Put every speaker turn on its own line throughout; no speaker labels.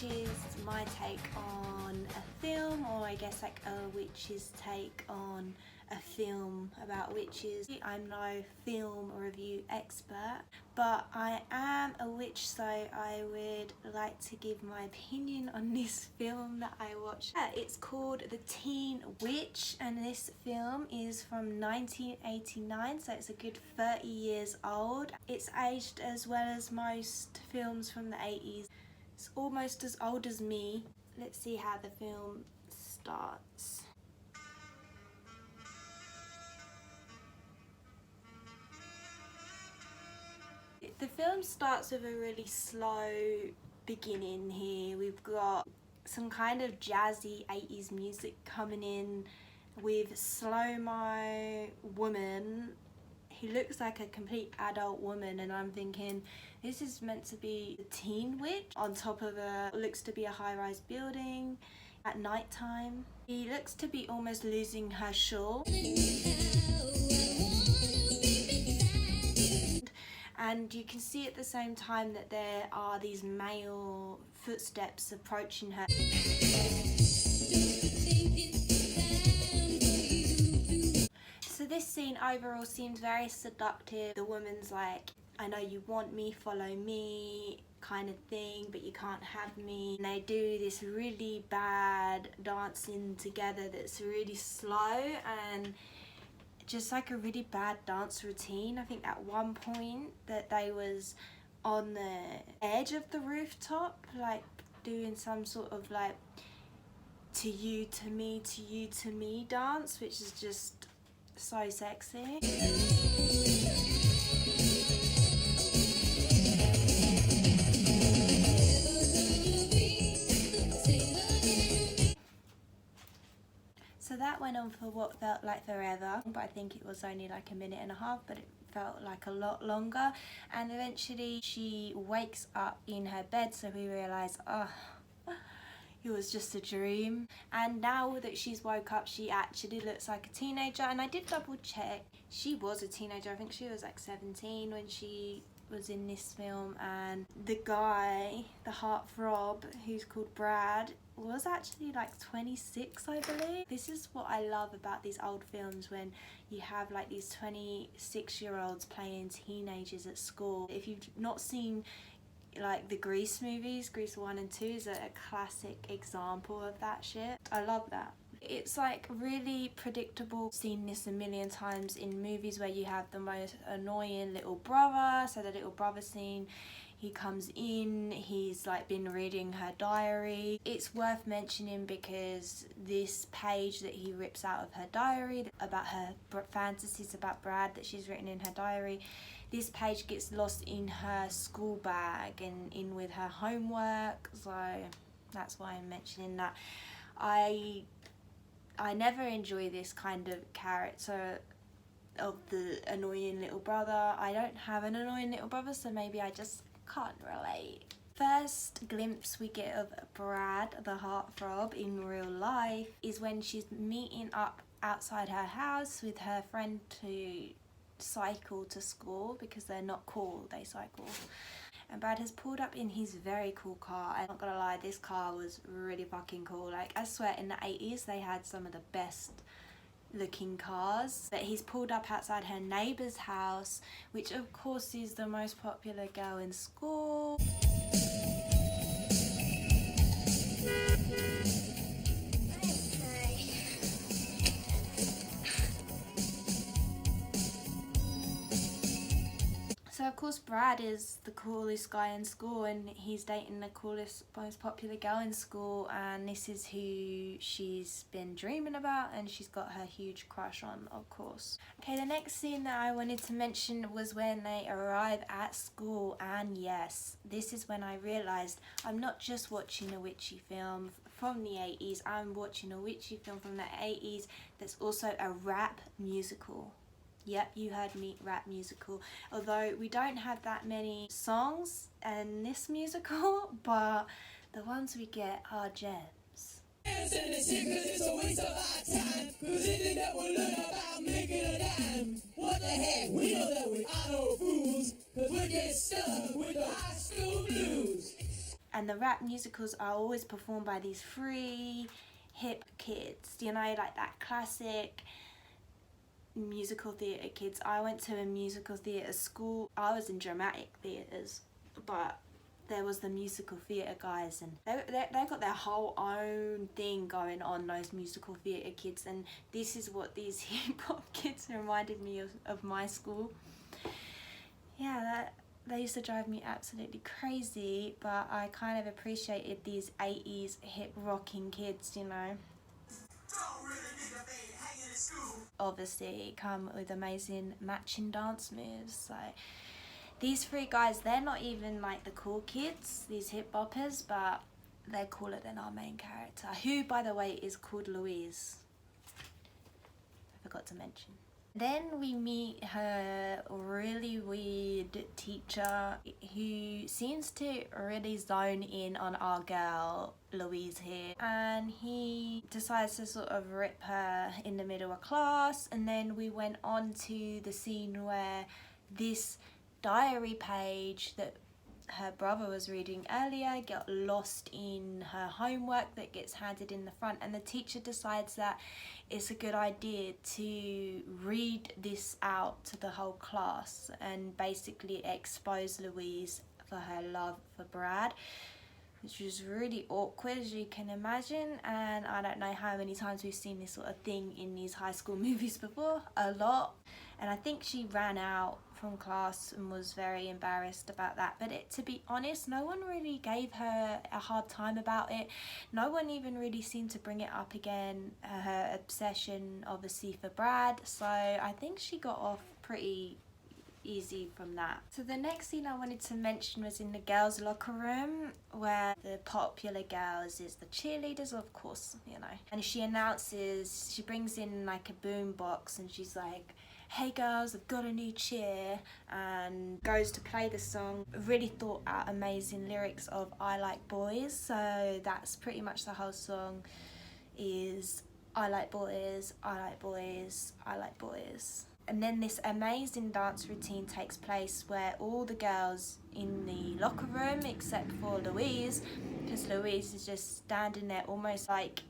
which is my take on a film, or I guess like a witch's take on a film about witches. I'm no film review expert, but I am a witch, so I would like to give my opinion on this film that I watched. It's called The Teen Witch, and this film is from 1989, so it's a good 30 years old. It's aged as well as most films from the 80s. It's almost as old as me. Let's see how the film starts. The film starts with a really slow beginning here. We've got some kind of jazzy 80s music coming in with slow-mo woman. He looks like a complete adult woman, and I'm thinking this is meant to be the teen witch on top of looks to be a high-rise building at night time. He looks to be almost losing her shawl. And you can see at the same time that there are these male footsteps approaching her. So this scene overall seems very seductive. The woman's like, I know you want me, follow me kind of thing, but you can't have me. And they do this really bad dancing together that's really slow and just like a really bad dance routine. I think at one point that they was on the edge of the rooftop, like doing some sort of like to you to me dance, which is just so sexy. So that went on for what felt like forever, but I think it was only like a minute and a half, but it felt like a lot longer. And eventually she wakes up in her bed, so we realise, oh, it was just a dream. And now that she's woke up, she actually looks like a teenager. And I did double check, she was a teenager. I think she was like 17 when she was in this film. And the guy, the heartthrob, who's called Brad, was actually like 26, I believe. This is what I love about these old films, when you have like these 26-year-olds playing teenagers at school. If you've not seen like the Grease movies, Grease 1 and 2 is a classic example of that shit. I love that. It's like really predictable. Seen this a million times in movies where you have the most annoying little brother. So the little brother scene, he comes in, he's like been reading her diary. It's worth mentioning because this page that he rips out of her diary about her fantasies about Brad that she's written in her diary, this page gets lost in her school bag and in with her homework, so that's why I'm mentioning that. I never enjoy this kind of character of the annoying little brother. I don't have an annoying little brother, so maybe I just can't relate. First glimpse we get of Brad, the heartthrob, in real life is when she's meeting up outside her house with her friend to cycle to school, because they're not cool, they cycle. And Brad has pulled up in his very cool car. I'm not gonna lie, this car was really fucking cool. Like, I swear in the 80s they had some of the best looking cars. But he's pulled up outside her neighbour's house, which of course is the most popular girl in school. So of course Brad is the coolest guy in school, and he's dating the coolest, most popular girl in school, and this is who she's been dreaming about and she's got her huge crush on, of course. Okay, the next scene that I wanted to mention was when they arrive at school, and yes, this is when I realised I'm not just watching a witchy film from the 80s, I'm watching a witchy film from the 80s that's also a rap musical. Yep, you heard me, rap musical. Although we don't have that many songs in this musical, but the ones we get are gems. What the heck, we know that we are no fools, 'cause we're getting stuck with the high school blues. And the rap musicals are always performed by these free hip kids, you know, like that classic musical theatre kids. I went to a musical theatre school. I was in dramatic theatres, but there was the musical theatre guys, and they've got their whole own thing going on, those musical theatre kids. And this is what these hip hop kids reminded me of my school. Yeah, they used to drive me absolutely crazy, but I kind of appreciated these 80s hip rocking kids, you know. Obviously come with amazing matching dance moves. So these three guys, they're not even like the cool kids, these hip boppers, but they're cooler than our main character, who by the way is called Louise. I forgot to mention. Then we meet her really weird teacher who seems to really zone in on our girl Louise here, and he decides to sort of rip her in the middle of class. And then we went on to the scene where this diary page that her brother was reading earlier got lost in her homework that gets handed in the front, and the teacher decides that it's a good idea to read this out to the whole class and basically expose Louise for her love for Brad, which was really awkward, as you can imagine. And I don't know how many times we've seen this sort of thing in these high school movies before. A lot. And I think she ran out from class and was very embarrassed about that. But to be honest, no one really gave her a hard time about it. No one even really seemed to bring it up again, her obsession obviously for Brad. So I think she got off pretty easy from that. So the next scene I wanted to mention was in the girls' locker room, where the popular girls is the cheerleaders, of course, you know. And she announces, she brings in like a boom box and she's like, "Hey girls, I've got a new cheer," and goes to play the song. Really thought out amazing lyrics of "I like boys," so that's pretty much the whole song is "I like boys, I like boys, I like boys." And then this amazing dance routine takes place where all the girls in the locker room, except for Louise, because Louise is just standing there almost like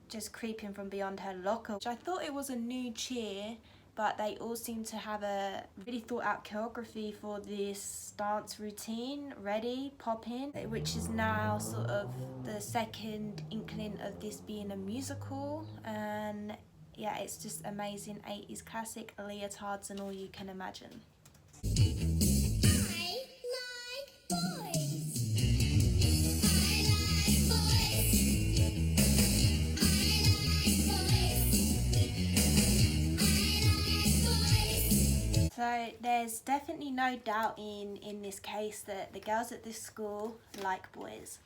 just creeping from beyond her locker. Which I thought it was a new cheer, but they all seem to have a really thought out choreography for this dance routine ready, pop in, which is now sort of the second inkling of this being a musical. And yeah, it's just amazing 80s classic leotards and all you can imagine. So there's definitely no doubt in this case that the girls at this school like boys.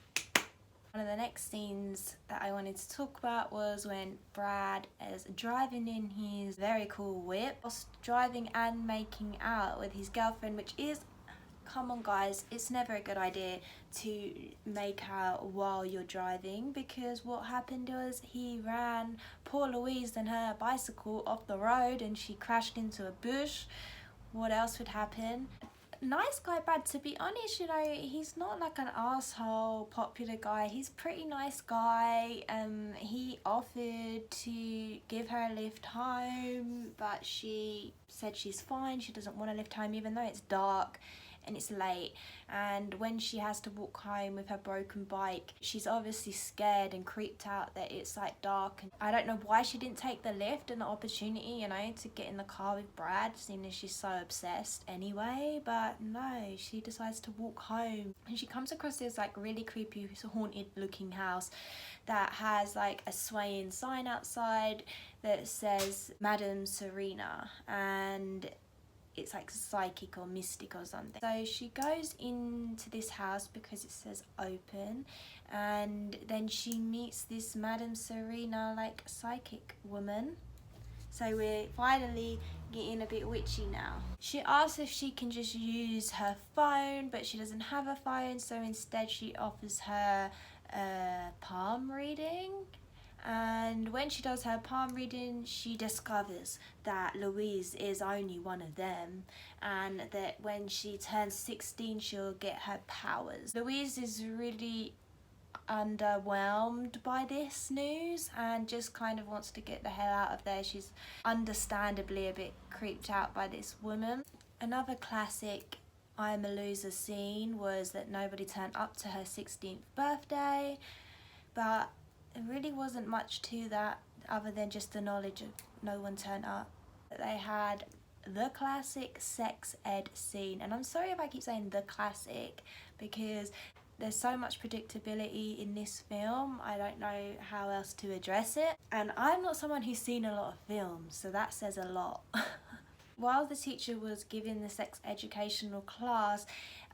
One of the next scenes that I wanted to talk about was when Brad is driving in his very cool whip, whilst driving and making out with his girlfriend, which is, come on guys, it's never a good idea to make out while you're driving, because what happened was he ran poor Louise and her bicycle off the road and she crashed into a bush. What else would happen? Nice guy Brad, to be honest, you know, he's not like an asshole popular guy. He's a pretty nice guy. He offered to give her a lift home, but she said she's fine, she doesn't want a lift home even though it's dark and it's late. And when she has to walk home with her broken bike, she's obviously scared and creeped out that it's like dark. And I don't know why she didn't take the lift and the opportunity, you know, to get in the car with Brad, seeing as she's so obsessed anyway. But no, she decides to walk home, and she comes across this like really creepy, haunted looking house that has like a swaying sign outside that says Madame Serena, and it's like psychic or mystic or something. So she goes into this house because it says open, and then she meets this Madame Serena, like psychic woman. So we're finally getting a bit witchy now. She asks if she can just use her phone, but she doesn't have a phone, so instead she offers her a palm reading. And when she does her palm reading, she discovers that Louise is only one of them, and that when she turns 16 she'll get her powers. Louise is really underwhelmed by this news and just kind of wants to get the hell out of there. She's understandably a bit creeped out by this woman. Another classic I'm a loser scene was that nobody turned up to her 16th birthday, but there really wasn't much to that other than just the knowledge of no one turned up. They had the classic sex ed scene, and I'm sorry if I keep saying the classic because there's so much predictability in this film. I don't know how else to address it, and I'm not someone who's seen a lot of films, so that says a lot. While the teacher was giving the sex educational class,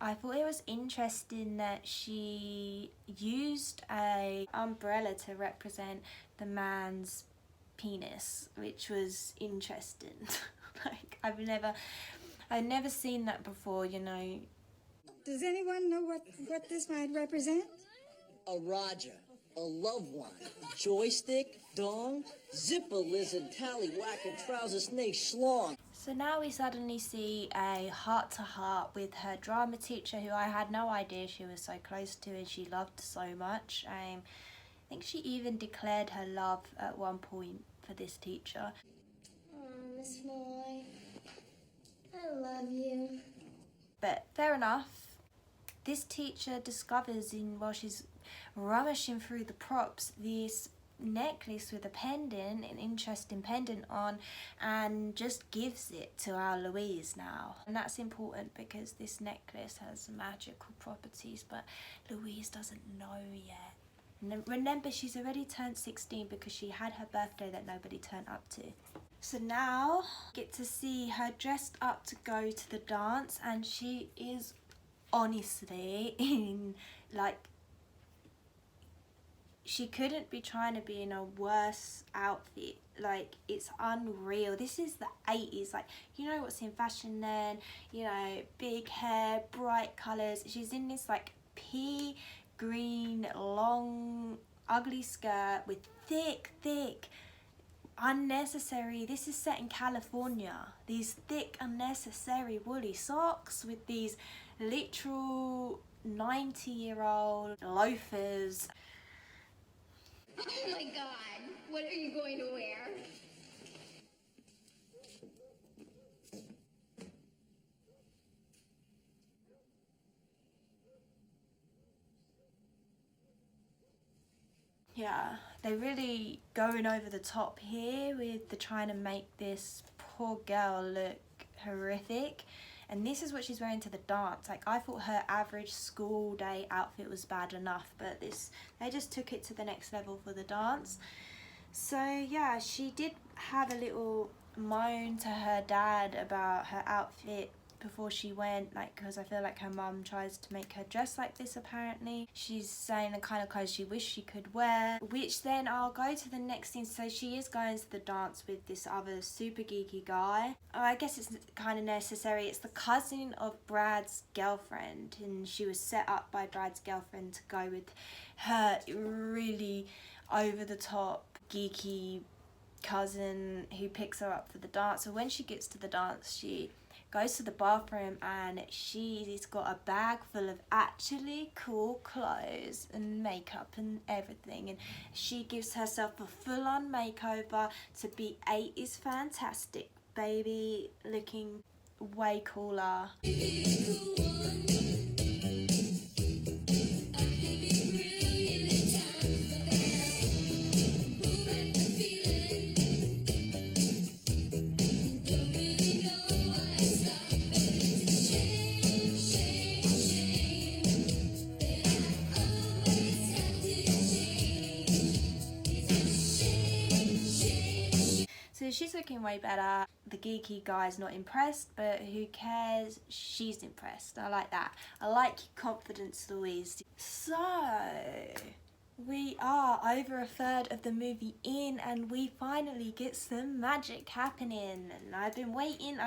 I thought it was interesting that she used a umbrella to represent the man's penis, which was interesting. Like, I've never seen that before, you know.
Does anyone know what this might represent?
A Roger, a loved one, joystick, dong, zipper lizard, tallywhacker, trouser snake, schlong.
So now we suddenly see a heart-to-heart with her drama teacher, who I had no idea she was so close to and she loved so much. I think she even declared her love at one point for this teacher.
Oh, Miss Malloy, I love you.
But fair enough. This teacher discovers, while she's rummaging through the props, this necklace with a pendant, an interesting pendant on, and just gives it to our Louise now. And that's important because this necklace has magical properties, but Louise doesn't know yet. And remember, she's already turned 16 because she had her birthday that nobody turned up to. So now get to see her dressed up to go to the dance, and she is honestly in, like, she couldn't be trying to be in a worse outfit. Like, it's unreal. This is the 80s. Like, you know what's in fashion then, you know, big hair, bright colours. She's in this like pea green long ugly skirt with thick unnecessary, this is set in California, these thick unnecessary woolly socks with these literal 90-year-old loafers.
Oh my God, what are you going to wear?
Yeah, they're really going over the top here with the trying to make this poor girl look horrific. And this is what she's wearing to the dance. Like, I thought her average school day outfit was bad enough, but they just took it to the next level for the dance. So yeah, she did have a little moan to her dad about her outfit before she went, like, because I feel like her mum tries to make her dress like this apparently. She's saying the kind of clothes she wished she could wear, which then I'll go to the next scene. So she is going to the dance with this other super geeky guy. Oh, I guess it's kind of necessary. It's the cousin of Brad's girlfriend, and she was set up by Brad's girlfriend to go with her really over the top geeky cousin who picks her up for the dance. So when she gets to the dance, she goes to the bathroom and she's got a bag full of actually cool clothes and makeup and everything, and she gives herself a full-on makeover to be 80s fantastic baby, looking way cooler. So she's looking way better. The geeky guy's not impressed, but who cares? She's impressed. I like that. I like your confidence, Louise. So we are over a third of the movie in, and we finally get some magic happening. And I've been waiting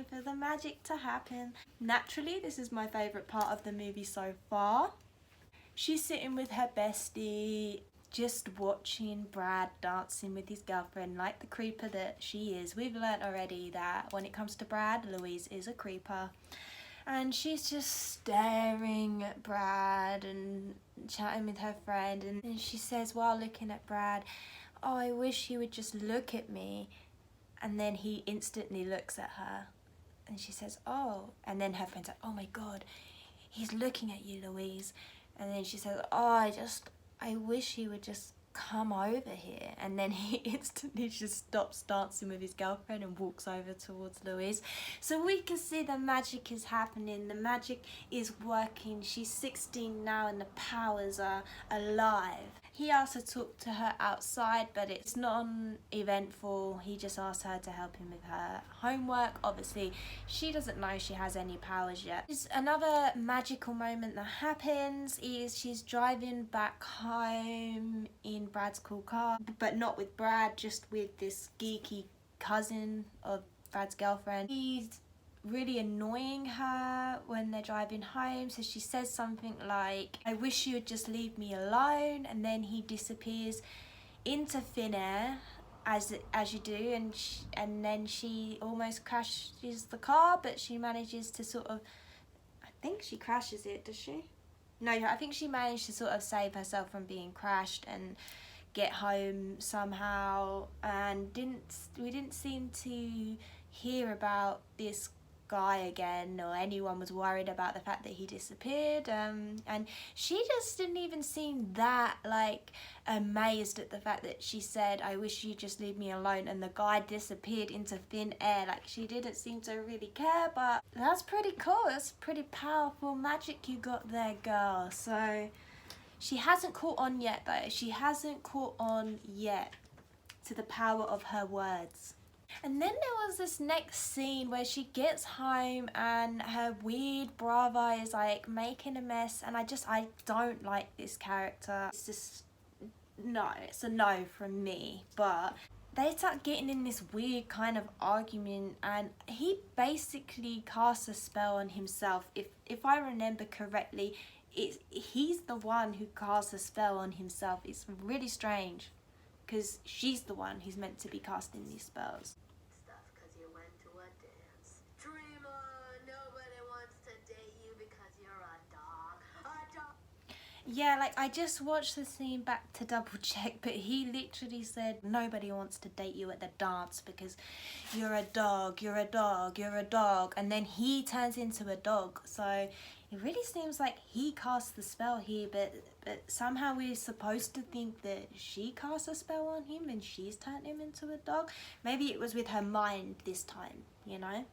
for the magic to happen. Naturally, this is my favourite part of the movie so far. She's sitting with her bestie, just watching Brad dancing with his girlfriend like the creeper that she is. We've learnt already that when it comes to Brad, Louise is a creeper. And she's just staring at Brad and chatting with her friend, and she says while looking at Brad, "Oh, I wish he would just look at me." And then he instantly looks at her and she says, "Oh," and then her friend's like, "Oh my god, he's looking at you, Louise." And then she says, "Oh, I wish he would just come over here." And then he instantly just stops dancing with his girlfriend and walks over towards Louise. So we can see the magic is happening, the magic is working. She's 16 now and the powers are alive. He asks to talk to her outside, but it's non-eventful. He just asks her to help him with her homework. Obviously, she doesn't know she has any powers yet. There's another magical moment that happens is she's driving back home in Brad's cool car, but not with Brad, just with this geeky cousin of Brad's girlfriend. He's really annoying her when they're driving home, so she says something like, "I wish you would just leave me alone," and then he disappears into thin air as you do, and then she almost crashes the car, but she manages to sort of, I think she crashes it, does she? No, I think she managed to sort of save herself from being crashed and get home somehow, and we didn't seem to hear about this guy again, or anyone was worried about the fact that he disappeared, and she just didn't even seem that like amazed at the fact that she said, "I wish you just leave me alone," and the guy disappeared into thin air. Like, she didn't seem to really care. But that's pretty cool. That's pretty powerful magic you got there, girl. So she hasn't caught on yet though. She hasn't caught on yet to the power of her words. And then there was this next scene where she gets home and her weird brother is like making a mess, and I don't like this character. It's just, no, it's a no from me. But they start getting in this weird kind of argument, and he basically casts a spell on himself. If I remember correctly, he's the one who casts a spell on himself. It's really strange, because she's the one who's meant to be casting these spells. Yeah, like, I just watched the scene back to double check, but he literally said, "Nobody wants to date you at the dance because you're a dog, you're a dog, you're a dog." And then he turns into a dog. So it really seems like he cast the spell here, but somehow we're supposed to think that she cast a spell on him and she's turned him into a dog. Maybe it was with her mind this time, you know?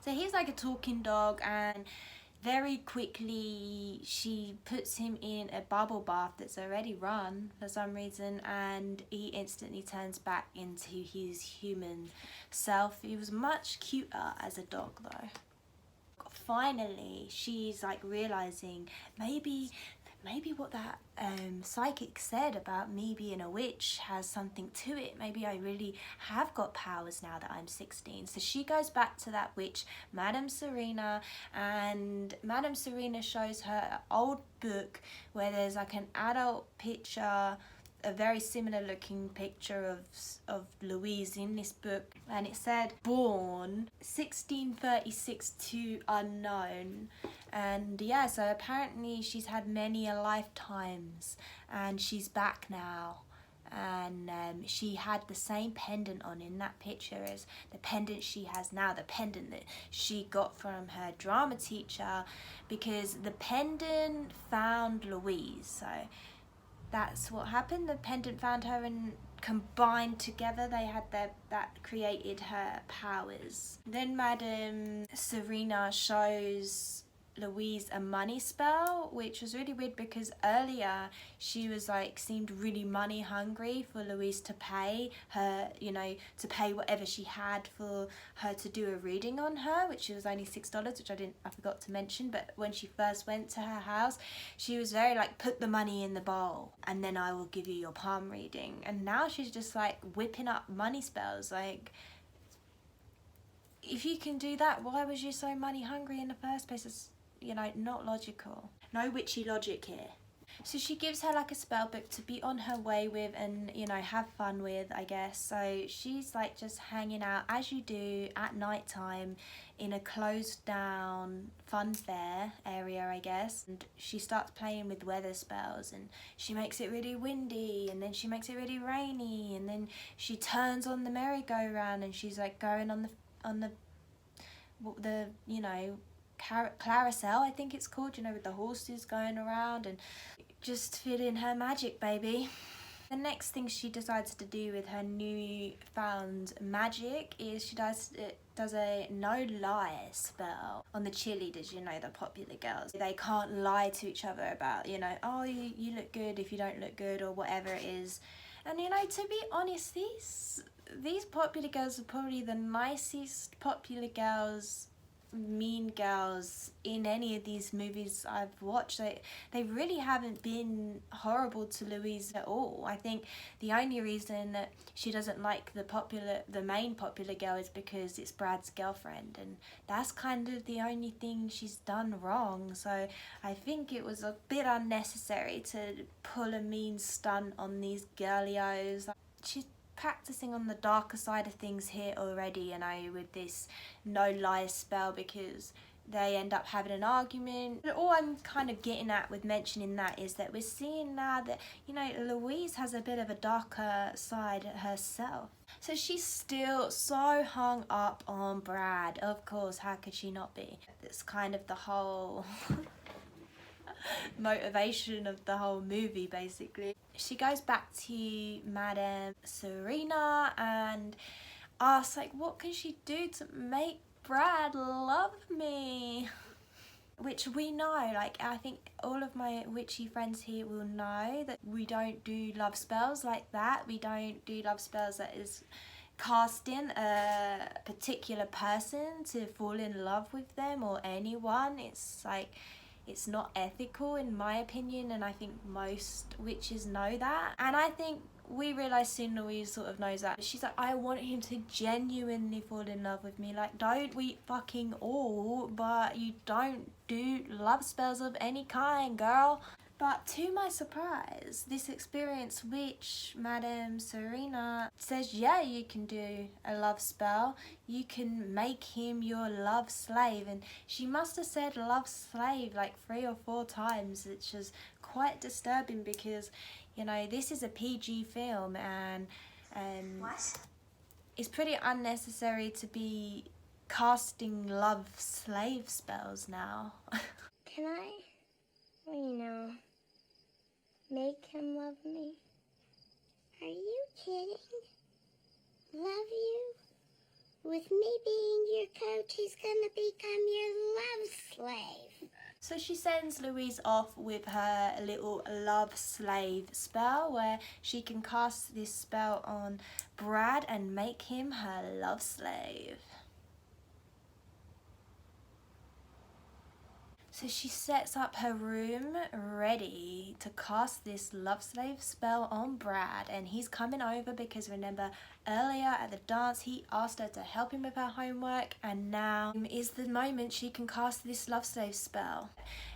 So he's like a talking dog, and very quickly she puts him in a bubble bath that's already run for some reason, and he instantly turns back into his human self. He was much cuter as a dog though. Finally, she's like realizing maybe what that psychic said about me being a witch has something to it. Maybe I really have got powers now that I'm 16. So she goes back to that witch, Madame Serena, and Madame Serena shows her an old book where there's like an adult picture, a very similar looking picture of Louise in this book, and it said born 1636 to unknown. And yeah, so apparently she's had many a lifetimes and she's back now. And she had the same pendant on in that picture as the pendant she has now, the pendant that she got from her drama teacher, because the pendant found Louise. So that's what happened. The pendant found her, and combined together they had that created her powers. Then Madame Serena shows Louise a money spell, which was really weird because earlier she was like, seemed really money hungry for Louise to pay her, you know, to pay whatever she had for her to do a reading on her, which was only $6, which I forgot to mention. But when she first went to her house, she was very like, put the money in the bowl and then I will give you your palm reading. And now she's just like whipping up money spells. Like, if you can do that, why was you so money hungry in the first place? It's, you know, not logical. No witchy logic here. So she gives her like a spell book to be on her way with and, you know, have fun with, I guess. So she's like just hanging out as you do at night time in a closed down fun fair area, I guess. And she starts playing with weather spells, and she makes it really windy, and then she makes it really rainy, and then she turns on the merry-go-round and she's like going on the you know, carousel, I think it's called, you know, with the horses going around, and just feeling her magic, baby. The next thing she decides to do with her newfound magic is she does a no lie spell on the cheerleaders, you know, the popular girls. They can't lie to each other about, you know, oh, you look good if you don't look good, or whatever it is. And, you know, to be honest, these popular girls are probably the nicest popular girls, mean girls in any of these movies I've watched. They really haven't been horrible to Louise at all. I think the only reason that she doesn't like the main popular girl is because it's Brad's girlfriend, and that's kind of the only thing she's done wrong. So I think it was a bit unnecessary to pull a mean stunt on these girlios. She's practicing on the darker side of things here already, you know, with this no lie spell, because they end up having an argument. But all I'm kind of getting at with mentioning that is that we're seeing now that, you know, Louise has a bit of a darker side herself. So she's still so hung up on Brad. Of course, how could she not be? That's kind of the whole motivation of the whole movie, basically. She goes back to Madame Serena and asks, like, what can she do to make Brad love me? Which we know, like, I think all of my witchy friends here will know that we don't do love spells like that. We don't do love spells that is casting a particular person to fall in love with them or anyone. It's like, it's not ethical in my opinion, and I think most witches know that. And I think we realise soon Louise sort of knows that. She's like, I want him to genuinely fall in love with me. Like, don't we fucking all, but you don't do love spells of any kind, girl. But to my surprise, this experienced witch, Madame Serena, says, yeah, you can do a love spell. You can make him your love slave. And she must have said love slave like 3 or 4 times, which is quite disturbing because, you know, this is a PG film, and it's pretty unnecessary to be casting love slave spells now.
Can I, you know, make him love me? Are you kidding? Love you? With me being your coach, he's gonna become your love slave.
So she sends Louise off with her little love slave spell, where she can cast this spell on Brad and make him her love slave. So she sets up her room ready to cast this love slave spell on Brad, and he's coming over because, remember, earlier at the dance he asked her to help him with her homework, and now is the moment she can cast this love slave spell.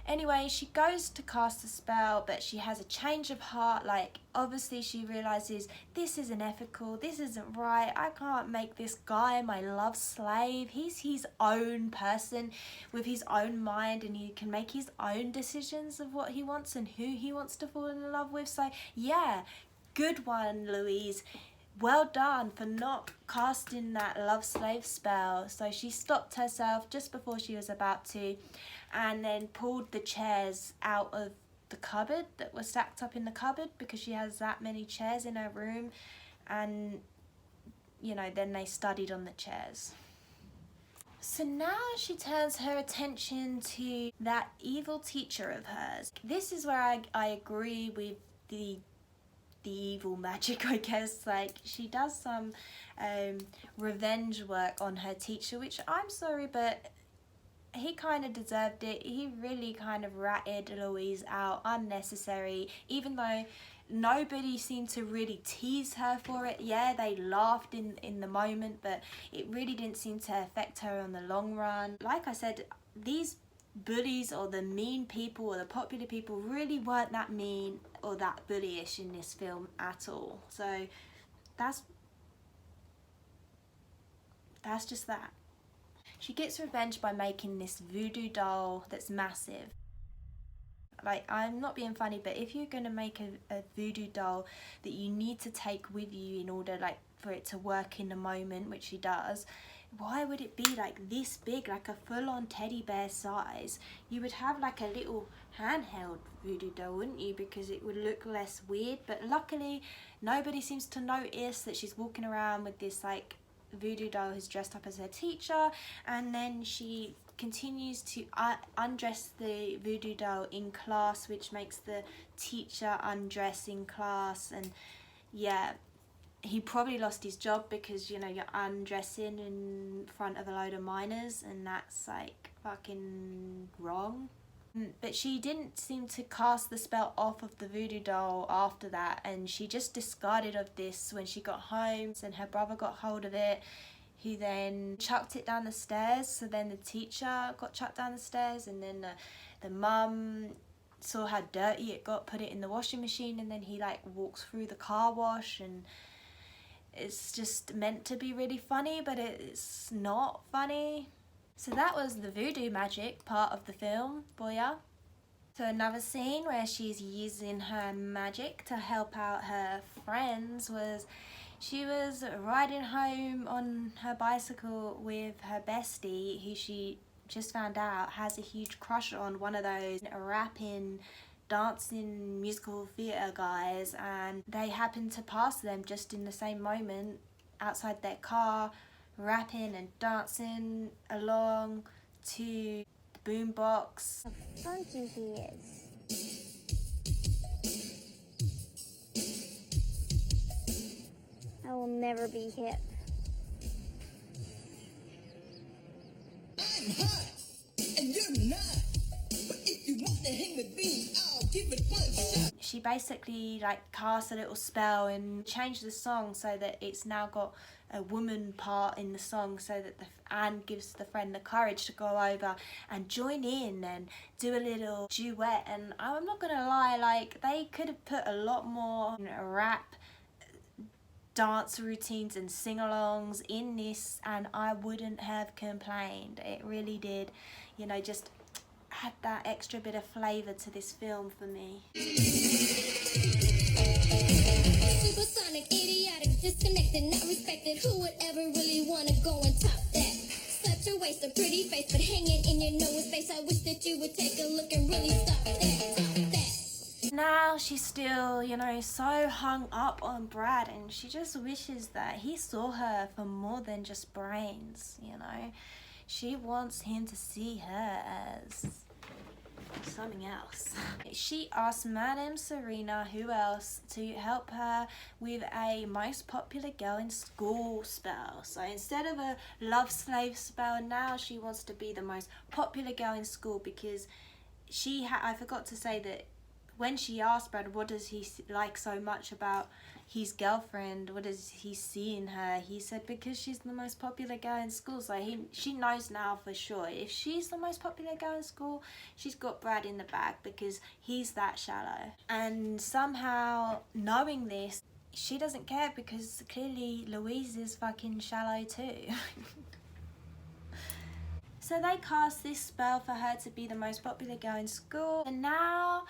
Anyway, she goes to cast the spell, but she has a change of heart. Like, obviously she realizes this isn't ethical, this isn't right, I can't make this guy my love slave. He's his own person with his own mind, and he can make his own decisions of what he wants and who he wants to fall in love with. So yeah, good one, Louise. Well done for not casting that love slave spell. So she stopped herself just before she was about to, and then pulled the chairs out of the cupboard that were stacked up in the cupboard, because she has that many chairs in her room, and, you know, then they studied on the chairs. So now she turns her attention to that evil teacher of hers. This is where I agree with the evil magic, I guess. Like, she does some revenge work on her teacher, which, I'm sorry, but he kind of deserved it. He really kind of ratted Louise out unnecessary, even though nobody seemed to really tease her for it. Yeah, they laughed in the moment, but it really didn't seem to affect her on the long run. Like I said, these bullies or the mean people or the popular people really weren't that mean or that bullyish in this film at all. So that's just that. She gets revenge by making this voodoo doll that's massive. Like, I'm not being funny, but if you're going to make a voodoo doll that you need to take with you in order, like, for it to work in the moment, which she does, why would it be like this big, like a full-on teddy bear size? You would have like a little handheld voodoo doll, wouldn't you? Because it would look less weird. But luckily, nobody seems to notice that she's walking around with this like voodoo doll who's dressed up as her teacher, and then she continues to undress the voodoo doll in class, which makes the teacher undress in class. And yeah, he probably lost his job because, you know, you're undressing in front of a load of minors, and that's like fucking wrong. But she didn't seem to cast the spell off of the voodoo doll after that, and she just discarded of this when she got home, and her brother got hold of it. He then chucked it down the stairs, so then the teacher got chucked down the stairs, and then the mum saw how dirty it got, put it in the washing machine, and then he like walks through the car wash, and it's just meant to be really funny, but it's not funny. So that was the voodoo magic part of the film for ya. So another scene where she's using her magic to help out her friends was she was riding home on her bicycle with her bestie, who she just found out has a huge crush on, one of those rapping, dancing musical theatre guys, and they happened to pass them just in the same moment outside their car, rapping and dancing along to the boombox.
How funky he is. I will never be hip.
I'm hot, and you're not. But if you want to hang with me, I'll give it one shot.
She basically like cast a little spell and changed the song so that it's now got a woman part in the song, so that Anne gives the friend the courage to go over and join in and do a little duet. And I'm not gonna lie, like, they could have put a lot more rap dance routines and sing-alongs in this, and I wouldn't have complained. It really did, you know, just add that extra bit of flavour to this film for me.
Supersonic, idiotic, disconnected, not respected. Who would ever really want to go and top that? Such a waste of pretty face, but hanging in your nose space. I wish that you would take a look and really stop that, top that.
Now she's still, you know, so hung up on Brad, and she just wishes that he saw her for more than just brains, you know. She wants him to see her as something else. She asked Madame Serena, who else, to help her with a most popular girl in school spell. So instead of a love slave spell, now she wants to be the most popular girl in school, because I forgot to say that when she asked Brad what does he like so much about his girlfriend, what does he see in her, he said because she's the most popular girl in school. So she knows now for sure, if she's the most popular girl in school, she's got Brad in the bag, because he's that shallow. And somehow, knowing this, she doesn't care, because clearly Louise is fucking shallow too. So they cast this spell for her to be the most popular girl in school, and now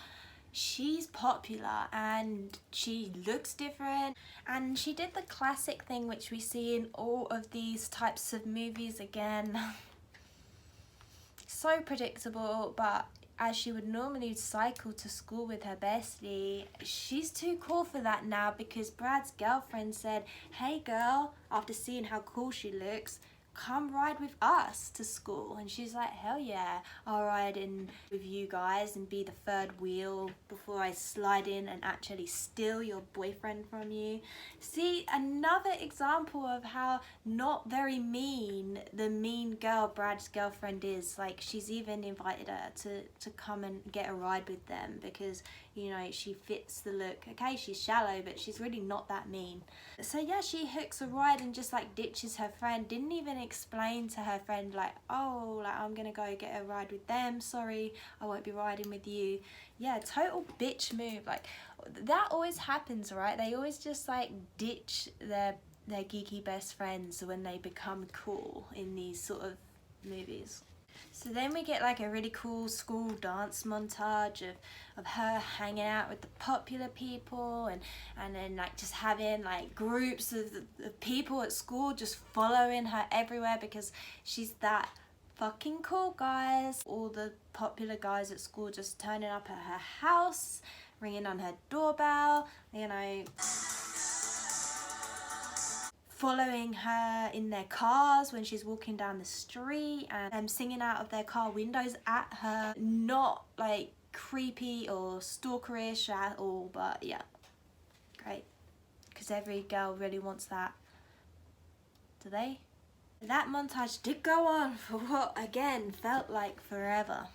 she's popular and she looks different, and she did the classic thing which we see in all of these types of movies again. So predictable, but as she would normally cycle to school with her bestie, she's too cool for that now, because Brad's girlfriend said, "Hey girl," after seeing how cool she looks, "come ride with us to school." And she's like, "Hell yeah, I'll ride in with you guys and be the third wheel before I slide in and actually steal your boyfriend from you." See, another example of how not very mean the mean girl Brad's girlfriend is. Like, she's even invited her to come and get a ride with them, because, you know, she fits the look. Okay, she's shallow, but she's really not that mean. So yeah, she hooks a ride and just like ditches her friend. Didn't even explain to her friend like, oh, like I'm gonna go get a ride with them, sorry, I won't be riding with you. Yeah, total bitch move. Like that always happens, right? They always just like ditch their geeky best friends when they become cool in these sort of movies. So then we get like a really cool school dance montage of her hanging out with the popular people and then like just having like groups of people at school just following her everywhere because she's that fucking cool, guys. All the popular guys at school just turning up at her house, ringing on her doorbell, you know, following her in their cars when she's walking down the street and singing out of their car windows at her. Not like creepy or stalkerish at all, but yeah, great, because every girl really wants that, do they? That montage did go on for what again felt like forever,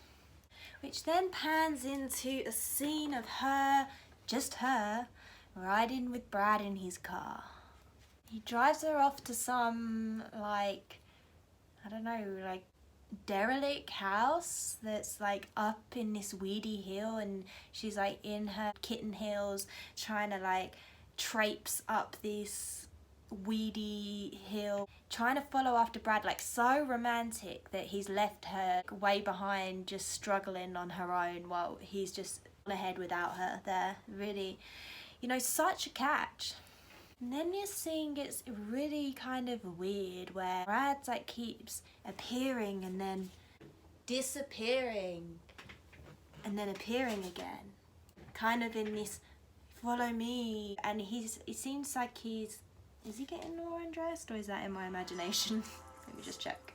which then pans into a scene of her, just her, riding with Brad in his car. He drives her off to some, like, I don't know, like derelict house that's like up in this weedy hill, and she's like in her kitten heels trying to like traipse up this weedy hill, trying to follow after Brad, like so romantic that he's left her way behind just struggling on her own while he's just ahead without her there. Really, you know, such a catch. And then this scene gets really kind of weird where Brad like keeps appearing and then disappearing and then appearing again, kind of in this follow me, and it seems like is he getting more undressed, or is that in my imagination? Let me just check.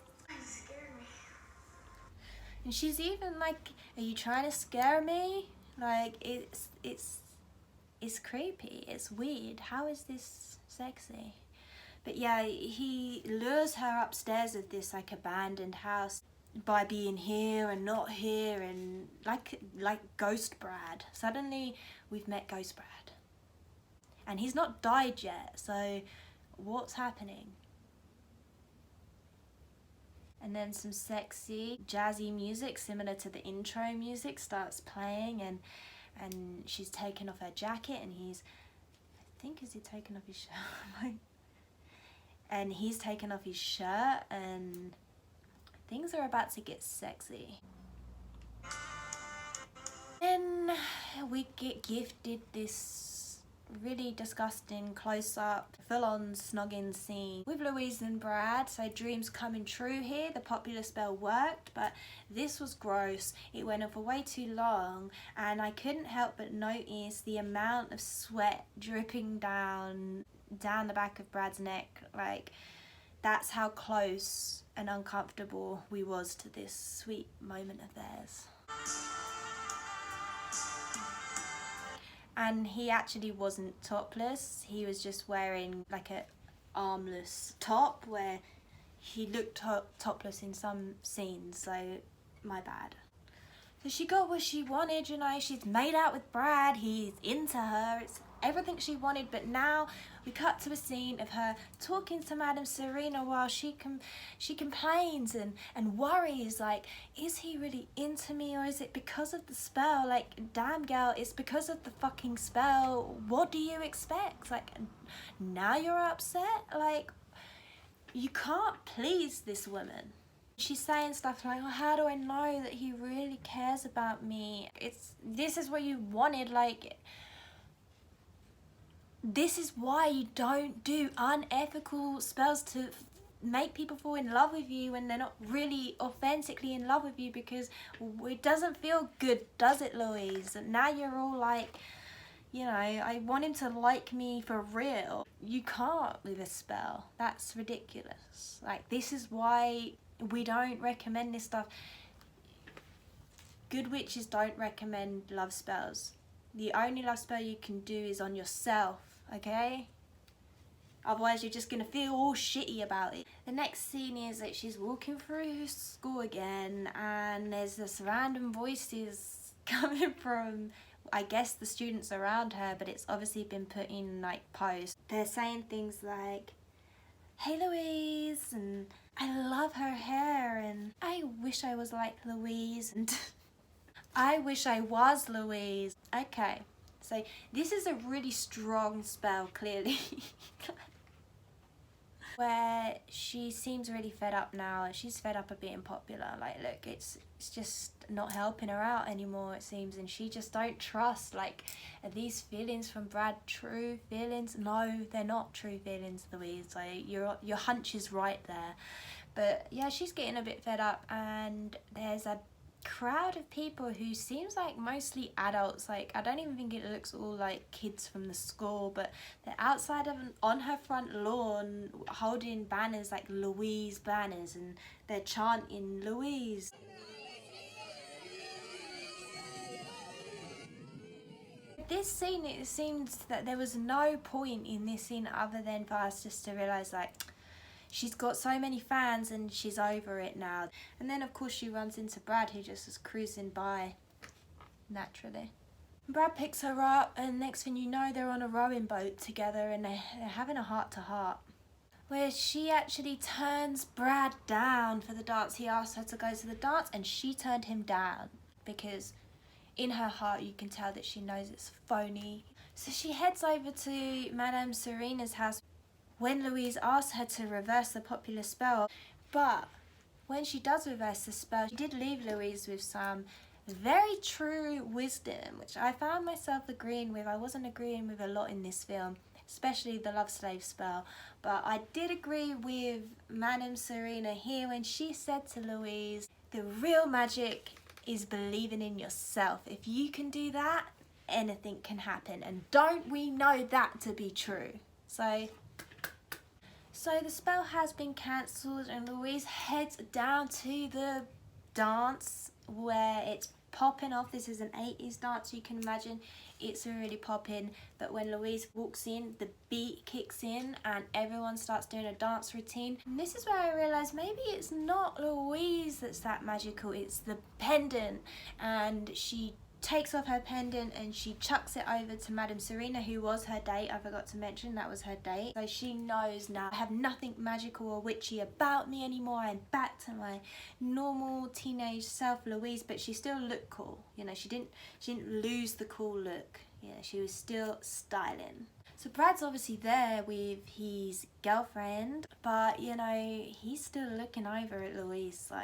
And she's even like, are you trying to scare me? Like it's creepy, it's weird. How is this sexy? But yeah, he lures her upstairs of this like abandoned house by being here and not here, and like Ghost Brad. Suddenly we've met Ghost Brad. And he's not died yet, so what's happening? And then some sexy jazzy music similar to the intro music starts playing, and she's taken off her jacket, and is he taking off his shirt? And he's taken off his shirt, and things are about to get sexy. Then we get gifted this really disgusting close-up, full-on snogging scene with Louise and Brad. So dreams coming true here. The popular spell worked, but this was gross. It went on for way too long, and I couldn't help but notice the amount of sweat dripping down the back of Brad's neck. Like, that's how close and uncomfortable we was to this sweet moment of theirs. And he actually wasn't topless. He was just wearing like a armless top where he looked topless in some scenes, so my bad. So she got what she wanted, you know, she's made out with Brad, he's into her, it's everything she wanted. But now we cut to a scene of her talking to Madame Serena while she complains and worries, like, is he really into me, or is it because of the spell? Like, damn girl, it's because of the fucking spell. What do you expect? Like, now you're upset? Like, you can't please this woman. She's saying stuff like, oh, how do I know that he really cares about me? This is what you wanted, like, this is why you don't do unethical spells to make people fall in love with you when they're not really authentically in love with you, because it doesn't feel good, does it, Louise? And now you're all like, you know, I want him to like me for real. You can't with a spell. That's ridiculous. Like, this is why we don't recommend this stuff. Good witches don't recommend love spells. The only love spell you can do is on yourself, okay? Otherwise you're just gonna feel all shitty about it. The next scene is that she's walking through school again, and there's this random voices coming from I guess the students around her, but it's obviously been put in like posts. They're saying things like, "Hey Louise," and "I love her hair," and "I wish I was like Louise," and "I wish I was Louise." Okay, so this is a really strong spell, clearly. Where she seems really fed up now. She's fed up of being popular. Like, look, it's just not helping her out anymore, it seems, and she just don't trust, like, are these feelings from Brad true feelings? No, they're not true feelings, Louise. Like, your hunch is right there. But yeah, she's getting a bit fed up, and there's a crowd of people who seems like mostly adults. Like, I don't even think it looks all like kids from the school, but they're outside of on her front lawn holding banners, like Louise banners, and they're chanting Louise. This scene, it seems that there was no point in this scene other than for us just to realise, like, she's got so many fans and she's over it now. And then of course she runs into Brad, who just is cruising by naturally. Brad picks her up, and next thing you know, they're on a rowing boat together, and they're having a heart-to-heart, where she actually turns Brad down for the dance. He asked her to go to the dance and she turned him down because in her heart you can tell that she knows it's phony. So she heads over to Madame Serena's house when Louise asks her to reverse the popular spell. But when she does reverse the spell, she did leave Louise with some very true wisdom, which I found myself agreeing with. I wasn't agreeing with a lot in this film, especially the love slave spell, but I did agree with Madame Serena here when she said to Louise, the real magic is believing in yourself. If you can do that, anything can happen, and don't we know that to be true? So the spell has been cancelled, and Louise heads down to the dance where it's popping off. This is an 80s dance, you can imagine. It's really popping, but when Louise walks in, the beat kicks in and everyone starts doing a dance routine. And this is where I realised maybe it's not Louise that's that magical, it's the pendant. And she takes off her pendant and she chucks it over to Madame Serena, who was her date. I forgot to mention that was her date. So she knows now, I have nothing magical or witchy about me anymore. I'm back to my normal teenage self, Louise. But she still looked cool. You know, she didn't lose the cool look. Yeah, she was still styling. So Brad's obviously there with his girlfriend, but you know, he's still looking over at Louise. So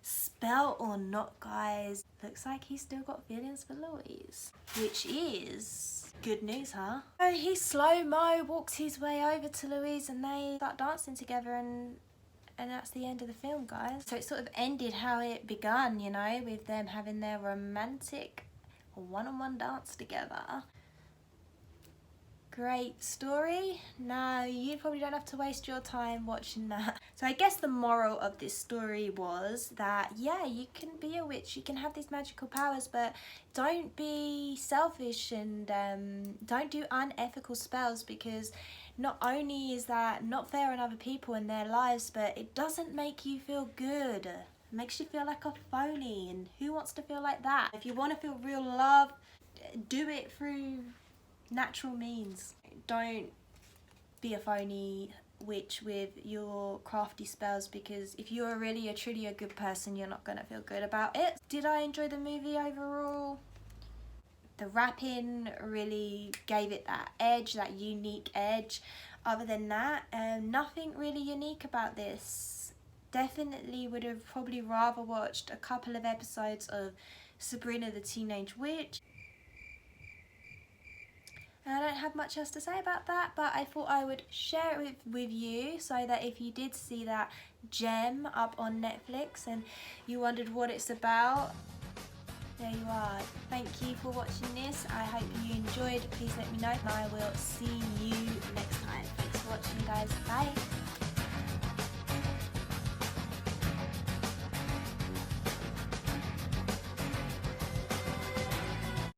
spell or not, guys, looks like he's still got feelings for Louise, which is good news, huh? So he slow-mo walks his way over to Louise and they start dancing together, and that's the end of the film, guys. So it sort of ended how it begun, you know, with them having their romantic one-on-one dance together. Great story. Now you probably don't have to waste your time watching that. So I guess the moral of this story was that, yeah, you can be a witch, you can have these magical powers, but don't be selfish and don't do unethical spells, because not only is that not fair on other people and their lives, but it doesn't make you feel good. It makes you feel like a phony, and who wants to feel like that? If you want to feel real love, do it through natural means. Don't be a phony witch with your crafty spells, because if you're really truly a good person, you're not going to feel good about it. Did I enjoy the movie overall? The rapping really gave it that edge, that unique edge. Other than that, nothing really unique about this. Definitely would have probably rather watched a couple of episodes of Sabrina the Teenage Witch. And I don't have much else to say about that, but I thought I would share it with you, so that if you did see that gem up on Netflix and you wondered what it's about, there you are. Thank you for watching this. I hope you enjoyed. Please let me know, and I will see you next time. Thanks for watching, guys. Bye.